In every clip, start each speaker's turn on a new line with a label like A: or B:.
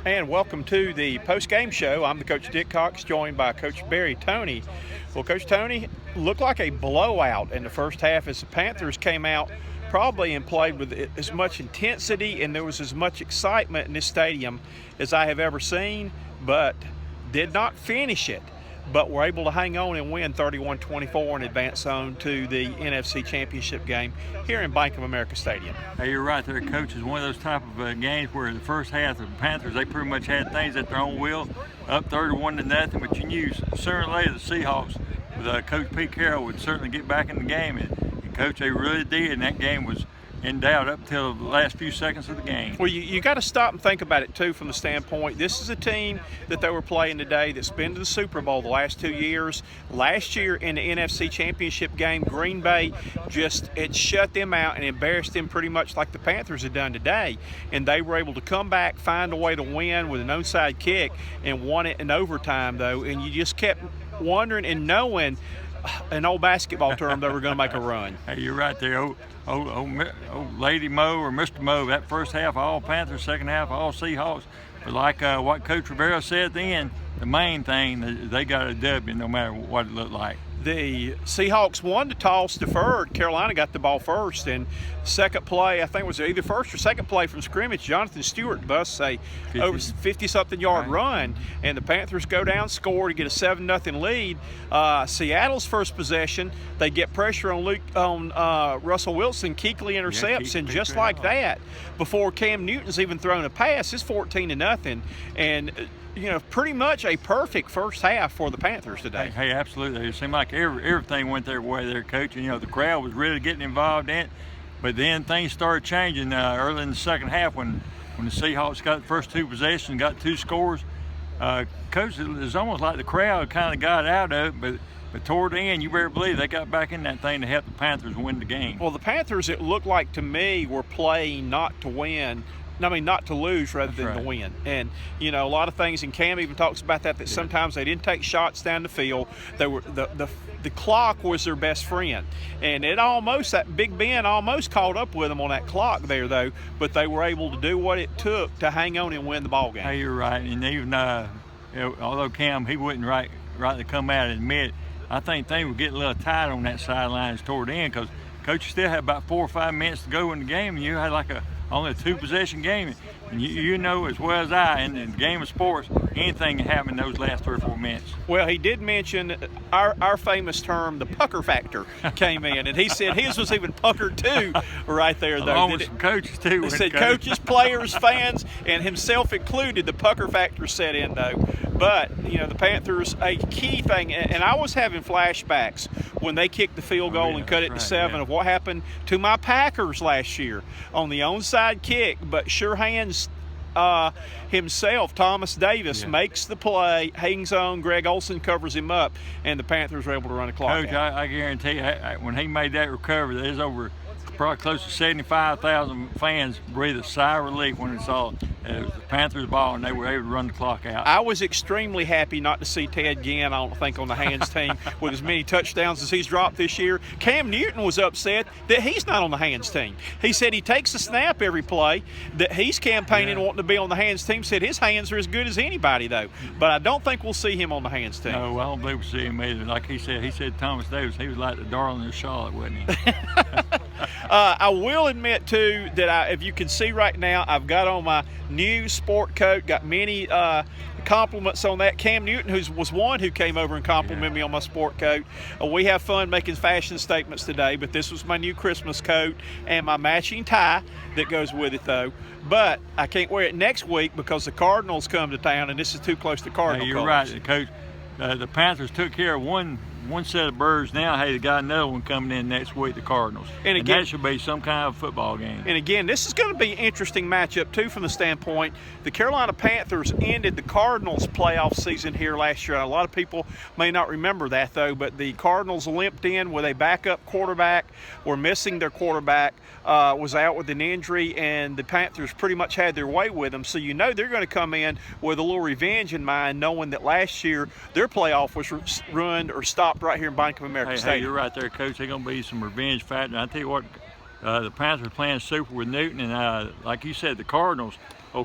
A: And welcome to the post-game show. I'm the Coach Dick Cox, joined by Coach Barry Toney. Well, Coach Toney, looked like a blowout in the first half as the Panthers came out probably and played with as much intensity, and there was as much excitement in this stadium as I have ever seen, but did not finish it. But were able to hang on and win 31-24 and advance on to the NFC Championship game here in Bank of America Stadium.
B: Hey, you're right there, Coach. It's one of those type of games where the first half, the Panthers, they pretty much had things at their own will, up 31-0. But you knew sooner or later the Seahawks, with Coach Pete Carroll, would certainly get back in the game. And Coach, they really did, and that game was in doubt up till the last few seconds of the game.
A: Well, you got to stop and think about it, too, from the standpoint, this is a team that they were playing today that's been to the Super Bowl the last 2 years. Last year in the NFC Championship game, Green Bay it shut them out and embarrassed them pretty much like the Panthers had done today. And they were able to come back, find a way to win with an onside kick, and won it in overtime, though. And you just kept wondering and knowing, an old basketball term, they were going to make a run.
B: Hey, you're right there. Old Lady Mo or Mr. Mo, that first half all Panthers, second half all Seahawks. But like what Coach Rivera said at the end, the main thing, they got a W no matter what it looked like.
A: The Seahawks won the toss, deferred. Carolina got the ball first, and second play, I think it was either first or second play from scrimmage, Jonathan Stewart busts a over 50-something yard run, and the Panthers go down, score to get a 7-0 lead. Seattle's first possession, they get pressure on Russell Wilson. Kuechly intercepts, and just like that, before Cam Newton's even thrown a pass, it's 14-0, and pretty much a perfect first half for the Panthers today.
B: Hey, absolutely. It seemed like everything went their way there, Coach. And, the crowd was really getting involved in it. But then things started changing early in the second half when the Seahawks got the first two possessions, got two scores. Coach, it was almost like the crowd kind of got out of it, but toward the end, you better believe they got back in that thing to help the Panthers win the game.
A: Well, the Panthers, it looked like to me, were playing not to win. Not to lose rather than to win. And, a lot of things, and Cam even talks about that sometimes they didn't take shots down the field. They were the clock was their best friend. And that Big Ben almost caught up with them on that clock there, though. But they were able to do what it took to hang on and win the ball game.
B: Hey, you're right. And even although Cam, he wouldn't right to come out and admit, I think they were getting a little tight on that sidelines toward the end because Coach, you still had about 4 or 5 minutes to go in the game, and you had only a 2-possession game. And you know as well as I, in the game of sports, anything can happen in those last 3 or 4 minutes.
A: Well, he did mention our famous term, the pucker factor, came in, and he said his was even puckered too, right there, though.
B: Along with some coaches too.
A: He said coaches, players, fans, and himself included, the pucker factor set in, though. But, the Panthers, a key thing, and I was having flashbacks when they kicked the field goal and cut it to 7 of what happened to my Packers last year on the onside kick, but sure hands himself, Thomas Davis, makes the play, hangs on, Greg Olsen covers him up, and the Panthers were able to run the clock
B: Coach,
A: out.
B: I guarantee you, when he made that recovery, there's over probably close to 75,000 fans breathed a sigh of relief when it saw the Panthers ball and they were able to run the clock out.
A: I was extremely happy not to see Ted Ginn, I don't think, on the hands team with as many touchdowns as he's dropped this year. Cam Newton was upset that he's not on the hands team. He said he takes a snap every play, that he's campaigning wanting to be on the hands team. Said his hands are as good as anybody, though. But I don't think we'll see him on the hands team.
B: No, I don't believe we'll see him either. Like he said Thomas Davis, he was like the darling of Charlotte, wasn't he?
A: I will admit, too, that if you can see right now, I've got on my new sport coat, got many compliments on that. Cam Newton, who was one who came over and complimented me on my sport coat. We have fun making fashion statements today, but this was my new Christmas coat and my matching tie that goes with it, though. But I can't wear it next week because the Cardinals come to town, and this is too close to Cardinal
B: Hey, you're
A: colors.
B: right, Coach. The Panthers took care of one set of birds. Now, hey, they got another one coming in next week, the Cardinals. And that should be some kind of football game.
A: And again, this is going to be an interesting matchup, too, from the standpoint. The Carolina Panthers ended the Cardinals' playoff season here last year. A lot of people may not remember that, though, but the Cardinals limped in with a backup quarterback, were missing their quarterback, was out with an injury, and the Panthers pretty much had their way with them. So they're going to come in with a little revenge in mind, knowing that last year their playoff was run or stopped right here in Bank of America Stadium.
B: Hey, you're right there, Coach. There's going to be some revenge factor. I tell you what, the Panthers playing super with Newton, and like you said, the Cardinals,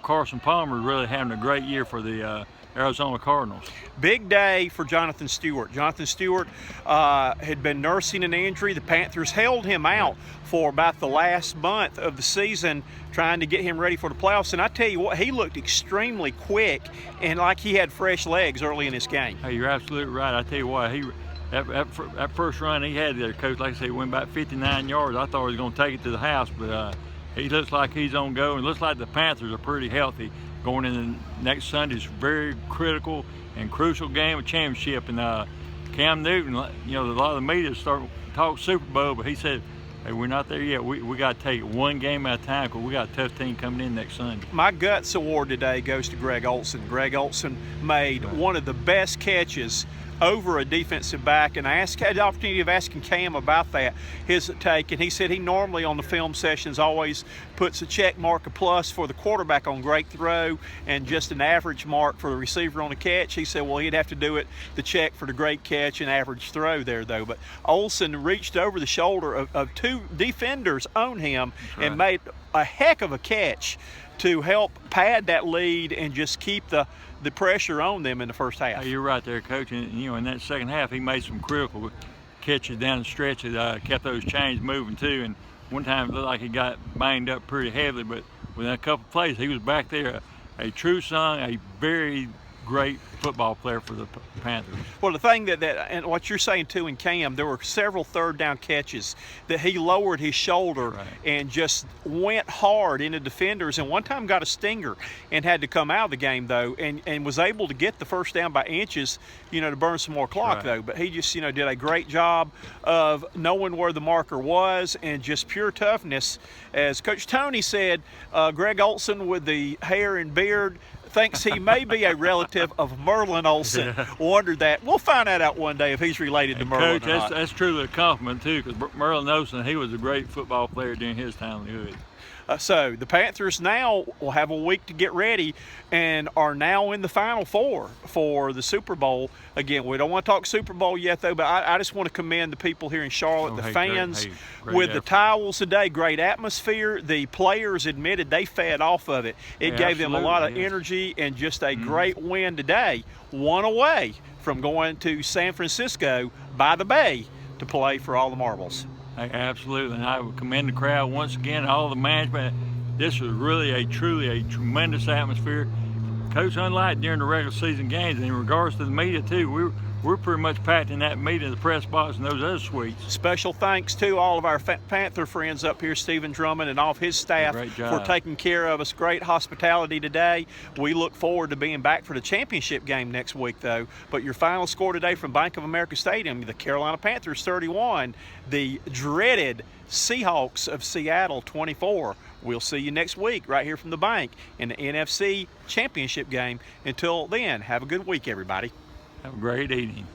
B: Carson Palmer is really having a great year for the Arizona Cardinals.
A: Big day for Jonathan Stewart. Jonathan Stewart had been nursing an injury. The Panthers held him out for about the last month of the season, trying to get him ready for the playoffs. And I tell you what, he looked extremely quick and like he had fresh legs early in this game.
B: Hey, you're absolutely right. I tell you what, that first run he had there, Coach, like I said, went about 59 yards. I thought he was going to take it to the house, but he looks like he's on go. And looks like the Panthers are pretty healthy going into next Sunday's very critical and crucial game of championship. And Cam Newton, you know, a lot of the media start talk Super Bowl, but he said, hey, we're not there yet. We got to take it one game at a time because we got a tough team coming in next Sunday.
A: My guts award today goes to Greg Olsen. Greg Olsen made one of the best catches over a defensive back, and I had the opportunity of asking Cam about that, his take, and he said he normally on the film sessions always puts a check mark, a plus for the quarterback on great throw and just an average mark for the receiver on the catch. He said, well, he'd have to do it, the check for the great catch and average throw there, though. But Olsen reached over the shoulder of two defenders on him and made a heck of a catch to help pad that lead and just keep the pressure on them in the first half.
B: You're right there, Coach. And, you know, in that second half, he made some critical catches down the stretch that kept those chains moving too. And one time it looked like he got banged up pretty heavily, but within a couple of plays, he was back there. A true son, a very great football player for the Panthers.
A: Well, the thing that and what you're saying too in Cam, there were several third down catches that he lowered his shoulder and just went hard into defenders, and one time got a stinger and had to come out of the game though, and was able to get the first down by inches, you know, to burn some more clock though. But he just, you know, did a great job of knowing where the marker was and just pure toughness. As Coach Toney said, Greg Olsen with the hair and beard thinks he may be a relative of Merlin Olsen. Wondered that. We'll find that out one day if he's related to Merlin.
B: Coach, that's truly a compliment too, because Merlin Olsen, he was a great football player during his time in the hood.
A: So the Panthers now will have a week to get ready and are now in the Final Four for the Super Bowl. Again, we don't want to talk Super Bowl yet, though, but I just want to commend the people here in Charlotte, the fans, great the towels today. Great atmosphere. The players admitted they fed off of it. It gave them a lot of energy and just a great win today. One away from going to San Francisco by the Bay to play for all the marbles.
B: Absolutely, and I would commend the crowd once again, all the management. This was really truly a tremendous atmosphere. Coach, unlike during the regular season games, and in regards to the media too, we're pretty much packed in that media, the press box, and those other suites.
A: Special thanks to all of our Panther friends up here, Stephen Drummond and all of his staff for taking care of us. Great hospitality today. We look forward to being back for the championship game next week, though. But your final score today from Bank of America Stadium, the Carolina Panthers 31, the dreaded Seahawks of Seattle 24. We'll see you next week right here from the bank in the NFC Championship game. Until then, have a good week, everybody.
B: Have a great evening.